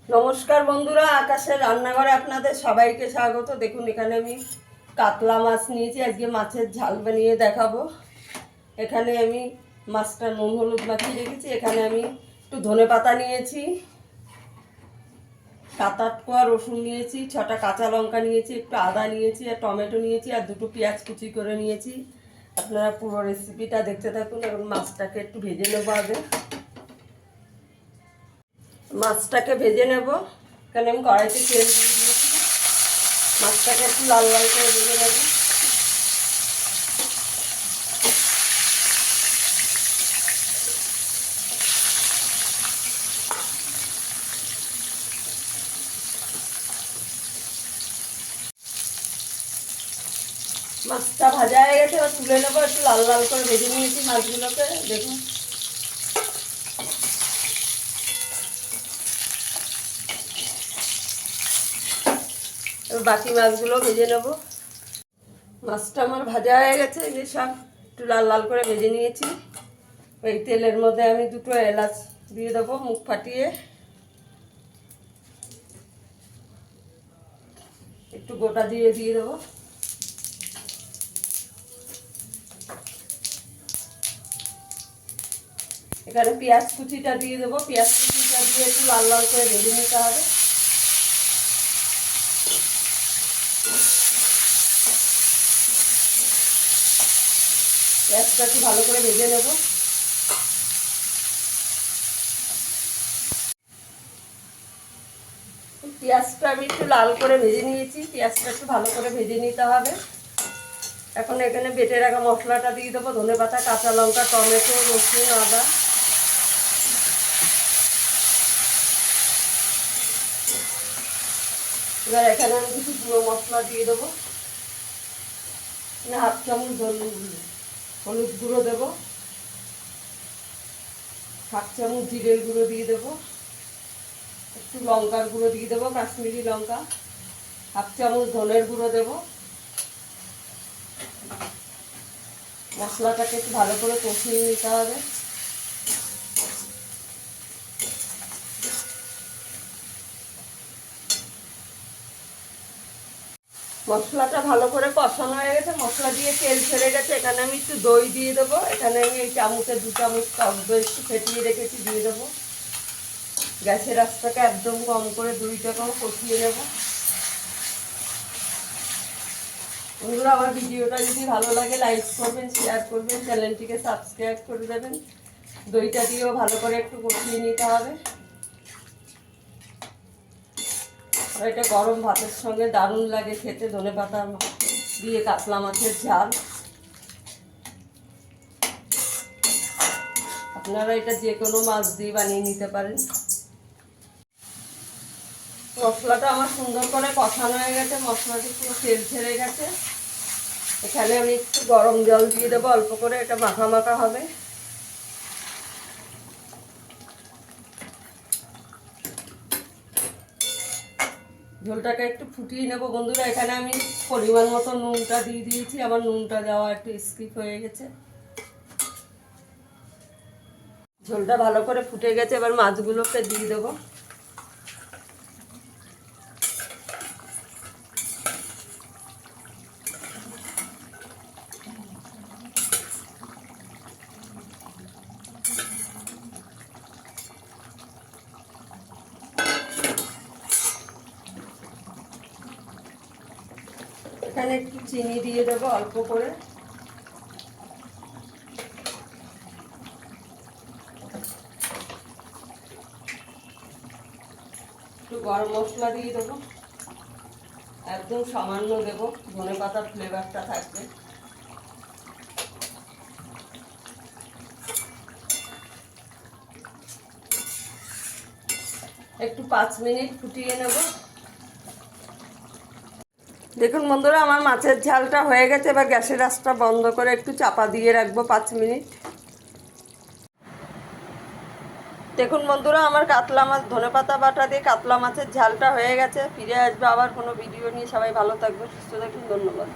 নমস্কার বন্ধুরা, আকাশের রান্নাঘরে আপনাদের সবাইকে স্বাগত। দেখুন এখানে আমি কাতলা মাছ নিয়েছি, আজকে মাছের ঝাল বানিয়ে দেখাবো। এখানে আমি মাছটা নুন হলুদ মাখিয়ে রেখেছি। এখানে আমি একটু ধনেপাতা নিয়েছি, 7-8 কোয়া রসুন নিয়েছি, 6টা কাঁচা লঙ্কা নিয়েছি, একটু আদা নিয়েছি, আর টমেটো নিয়েছি, আর 2টো পেঁয়াজ কুচি করে নিয়েছি। আপনারা পুরো রেসিপিটা দেখতে থাকুন। এখন মাছটাকে একটু ভেজে নেবো। আগে মাছটাকে ভেজে নেব। এখানে আমি কড়াইতে তেল দিয়ে দিয়েছি, মাছটাকে একটু লাল লাল করে ভেজে নেব। মাছটা ভাজা হয়ে গেছে, এবার তুলে নেবো। একটু লাল লাল করে ভেজে নিয়েছি মাছগুলোকে, দেখুন। এবার বাকি মাছগুলো ভেজে নেব। মাছটা আমার ভাজা হয়ে গেছে, এই যে সব একটু লাল লাল করে ভেজে নিয়েছি। এই তেলের মধ্যে আমি 2টো এলাচ দিয়ে দেবো, মুখ ফাটিয়ে। একটু গোটা দিয়ে দেবো। এখানে পেঁয়াজ কুচিটা দিয়ে দেবো। পেঁয়াজ কুচিটা দিয়ে একটু লাল লাল করে ভেজে নিতে হবে। পেঁয়াজটা একটু ভালো করে ভেজে নেব। পেঁয়াজটা আমি একটু লাল করে ভেজে নিয়েছি। পেঁয়াজটা একটু ভালো করে ভেজে নিতে হবে। এখন এখানে বেটে রাখা মশলাটা দিয়ে দেবো, ধনেপাতা, কাঁচা লঙ্কা, টমেটো, রসুন, আদা। এবার এখানে আমি কিছু গুঁড়ো মশলা দিয়ে দেবো। 1/2 চামচ হলুদ গুঁড়ো দেবো, 1/2 চামচ জিরের গুঁড়ো দিয়ে দেবো, একটু লঙ্কার গুঁড়ো দিয়ে দেবো, কাশ্মীরি লঙ্কা, 1/2 চামচ ধনের গুঁড়ো দেবো। মশলাটাকে একটু ভালো করে কষিয়ে নিতে হবে। মশলাটা ভালো করে কষানো হয়ে গেছে, মশলা দিয়ে তেল ছেড়ে গেছে। এখানে আমি একটু দই দিয়ে দেবো। এখানে আমি এই চামচে 2 চামচ টক দই একটু ফেটিয়ে রেখেছি, দিয়ে দেবো। গ্যাসের আঁচটাকে একদম কম করে দইটাকেও কষিয়ে নেব। বন্ধুরা, আমার ভিডিওটা যদি ভালো লাগে লাইক করবেন, শেয়ার করবেন, চ্যানেলটিকে সাবস্ক্রাইব করে দেবেন। দইটা দিয়েও ভালো করে একটু কষিয়ে নিতে হবে। আর এটা গরম ভাতের সঙ্গে দারুণ লাগে খেতে, ধনেপাতা দিয়ে কাতলা মাছের ঝাল। আপনারা এটা যে কোনো মাছ দিয়ে বানিয়ে নিতে পারেন। মশলাটা আমার সুন্দর করে কষানো হয়ে গেছে, মশলাটি পুরো তেল ছেড়ে গেছে। এখানে আমি একটু গরম জল দিয়ে দেবো, অল্প করে, এটা মাখা মাখা হবে। ঝোলটাকে একটু ফুটিয়ে নেব বন্ধুরা। এখানে আমি পরিমাণ মতো নুনটা দিয়ে দিয়েছি, আমার নুনটা দেওয়া একটু স্কিপ হয়ে গেছে। ঝোলটা ভালো করে ফুটে গেছে, এবার মাছগুলোকে দিয়ে দেবো। এখানে একটু চিনি দিয়ে দেবো, অল্প করে। একটু গরম মশলা দিয়ে দেবো, একদম সামান্য দেবো, ধনেপাতার ফ্লেভারটা থাকবে। একটু 5 মিনিট ফুটিয়ে নেব। দেখুন বন্ধুরা, আমার মাছের ঝালটা হয়ে গেছে। এবার গ্যাসের আঁচটা বন্ধ করে একটু চাপা দিয়ে রাখবো 5 মিনিট। দেখুন বন্ধুরা, আমার কাতলা মাছ ধনেপাতা বাটা দিয়ে কাতলা মাছের ঝালটা হয়ে গেছে। ফিরে আসবে আবার কোনো ভিডিও নিয়ে। সবাই ভালো থাকবে, সুস্থ থাকুন, ধন্যবাদ।